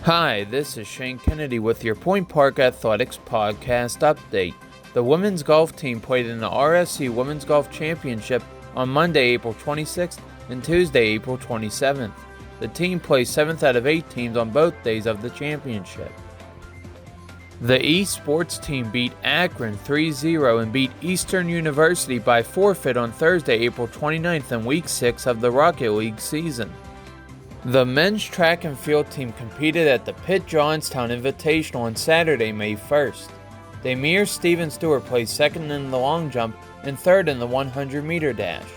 Hi, this is Shane Kennedy with your Point Park Athletics podcast update. The women's golf team played in the RSC Women's Golf Championship on Monday, April 26th and Tuesday, April 27th. The team placed 7th out of 8 teams on both days of the championship. The eSports team beat Akron 3-0 and beat Eastern University by forfeit on Thursday, April 29th in Week 6 of the Rocket League season. The men's track and field team competed at the Pitt Johnstown Invitational on Saturday, May 1st. Damir Steven Stewart placed second in the long jump and third in the 100-meter dash.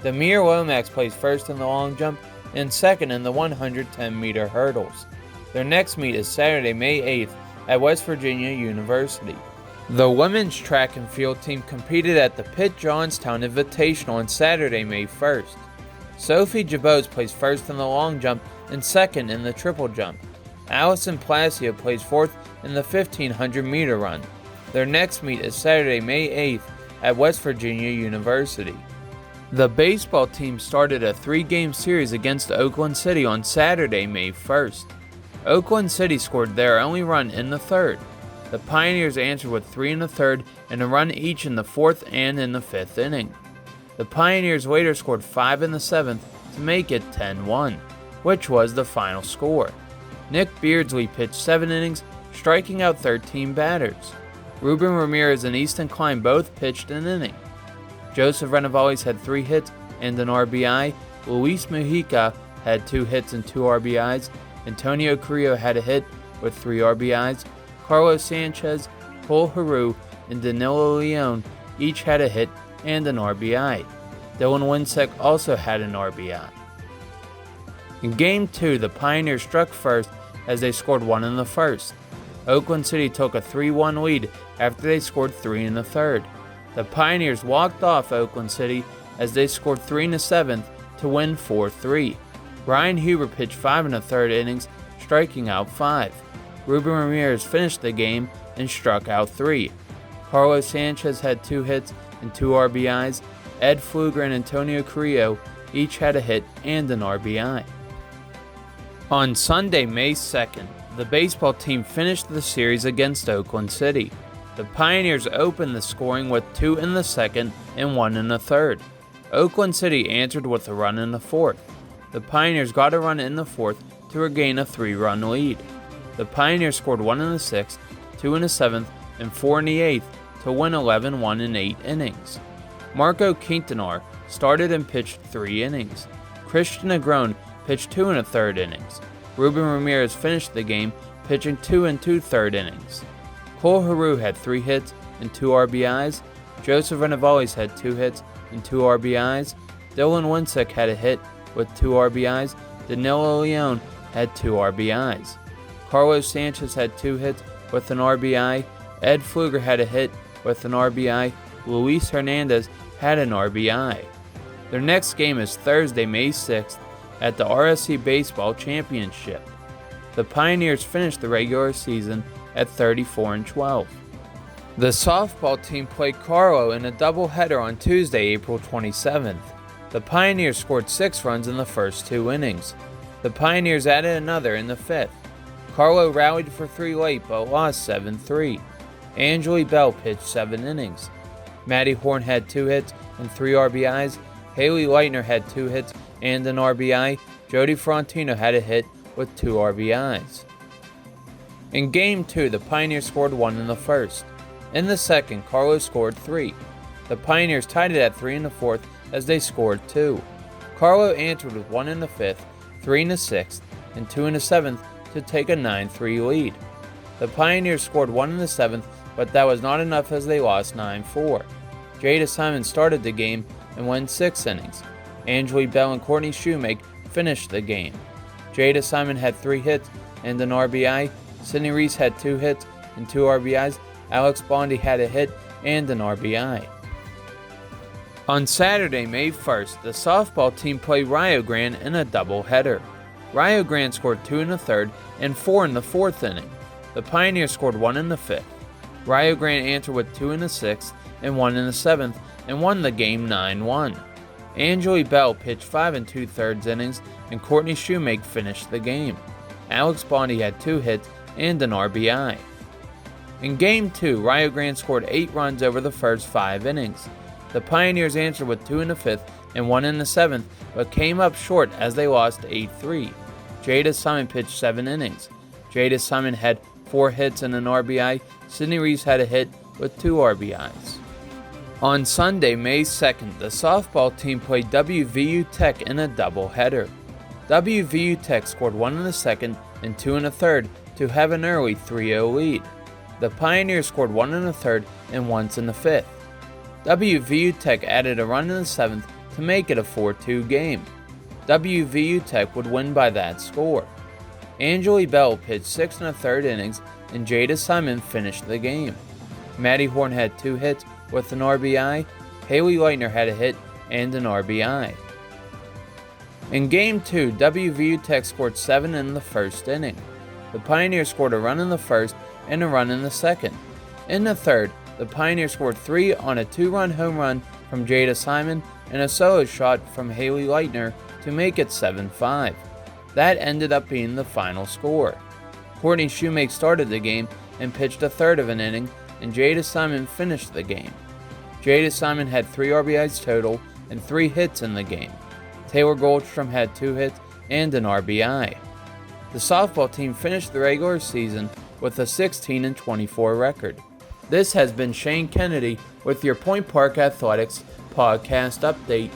Damir Lomax placed first in the long jump and second in the 110-meter hurdles. Their next meet is Saturday, May 8th at West Virginia University. The women's track and field team competed at the Pitt Johnstown Invitational on Saturday, May 1st. Sophie Jabot placed first in the long jump and second in the triple jump. Allison Placio placed fourth in the 1500-meter run. Their next meet is Saturday, May 8th at West Virginia University. The baseball team started a 3-game series against Oakland City on Saturday, May 1st. Oakland City scored their only run in the third. The Pioneers answered with 3 in the third and a run each in the fourth and in the fifth inning. The Pioneers later scored 5 in the 7th to make it 10-1, which was the final score. Nick Beardsley pitched 7 innings, striking out 13 batters. Ruben Ramirez and Easton Klein both pitched an inning. Joseph Renavales had 3 hits and an RBI. Luis Mujica had 2 hits and 2 RBIs. Antonio Carrillo had a hit with 3 RBIs. Carlos Sanchez, Cole Haru, and Danilo Leon each had a hit and an RBI. Dylan Winsek also had an RBI. In Game 2, the Pioneers struck first as they scored 1 in the first. Oakland City took a 3-1 lead after they scored 3 in the third. The Pioneers walked off Oakland City as they scored 3 in the 7th to win 4-3. Ryan Huber pitched 5 in the third innings, striking out 5. Ruben Ramirez finished the game and struck out 3. Carlos Sanchez had 2 hits and 2 RBIs. Ed Pfluger and Antonio Carrillo each had a hit and an RBI. On Sunday, May 2nd, the baseball team finished the series against Oakland City. The Pioneers opened the scoring with 2 in the second and 1 in the third. Oakland City answered with a run in the fourth. The Pioneers got a run in the fourth to regain a 3-run lead. The Pioneers scored 1 in the sixth, 2 in the seventh, and 4 in the eighth to win 11-1 in 8 innings. Marco Quintanar started and pitched 3 innings. Christian Negron pitched 2 in the third innings. Ruben Ramirez finished the game pitching 2 2/3 innings. Cole Haru had 3 hits and 2 RBIs. Joseph Renavales had 2 hits and 2 RBIs. Dylan Winsek had a hit with 2 RBIs. Danilo Leon had 2 RBIs. Carlos Sanchez had 2 hits with an RBI. Ed Pfluger had a hit with an RBI. Luis Hernandez had an RBI. Their next game is Thursday, May 6th at the RSC Baseball Championship. The Pioneers finished the regular season at 34-12. The softball team played Carlo in a doubleheader on Tuesday, April 27th. The Pioneers scored 6 runs in the first 2 innings. The Pioneers added another in the 5th. Carlo rallied for 3 late but lost 7-3. Angeli Bell pitched 7 innings. Maddie Horn had 2 hits and 3 RBIs. Haley Leitner had 2 hits and an RBI. Jody Frontino had a hit with 2 RBIs. In Game 2, the Pioneers scored 1 in the first. In the second, Carlo scored 3. The Pioneers tied it at 3 in the fourth as they scored 2. Carlo answered with 1 in the fifth, 3 in the sixth, and 2 in the seventh to take a 9-3 lead. The Pioneers scored 1 in the seventh, but that was not enough as they lost 9-4. Jada Simon started the game and went 6 innings. Angeli Bell and Courtney Shoemake finished the game. Jada Simon had 3 hits and an RBI. Sydney Reese had 2 hits and 2 RBIs. Alex Bondi had a hit and an RBI. On Saturday, May 1st, the softball team played Rio Grande in a doubleheader. Rio Grande scored 2 in the third and 4 in the fourth inning. The Pioneers scored 1 in the fifth. Rio Grande answered with 2 in the sixth and 1 in the seventh and won the game 9-1. Angeli Bell pitched 5 2/3 innings and Courtney Shoemake finished the game. Alex Bondi had 2 hits and an RBI. In Game 2, Rio Grande scored 8 runs over the first 5 innings. The Pioneers answered with 2 in the 5th and 1 in the 7th, but came up short as they lost 8-3. Jada Simon pitched 7 innings. Jada Simon had 4 hits and an RBI. Sidney Reese had a hit with 2 RBIs. On Sunday, May 2nd, the softball team played WVU Tech in a doubleheader. WVU Tech scored 1 in the 2nd and 2 in the 3rd to have an early 3-0 lead. The Pioneers scored 1 in the 3rd and once in the 5th. WVU Tech added a run in the 7th to make it a 4-2 game. WVU Tech would win by that score. Angeli Bell pitched 6 in the 3rd innings and Jada Simon finished the game. Maddie Horn had 2 hits with an RBI. Haley Leitner had a hit and an RBI. In Game 2, WVU Tech scored 7 in the 1st inning. The Pioneers scored a run in the 1st and a run in the 2nd. In the 3rd, the Pioneers scored 3 on a 2-run home run from Jada Simon and a solo shot from Haley Leitner to make it 7-5. That ended up being the final score. Courtney Shoemake started the game and pitched a 1/3 of an inning, and Jada Simon finished the game. Jada Simon had 3 RBIs total and 3 hits in the game. Taylor Goldstrom had 2 hits and an RBI. The softball team finished the regular season with a 16-24 record. This has been Shane Kennedy with your Point Park Athletics podcast update.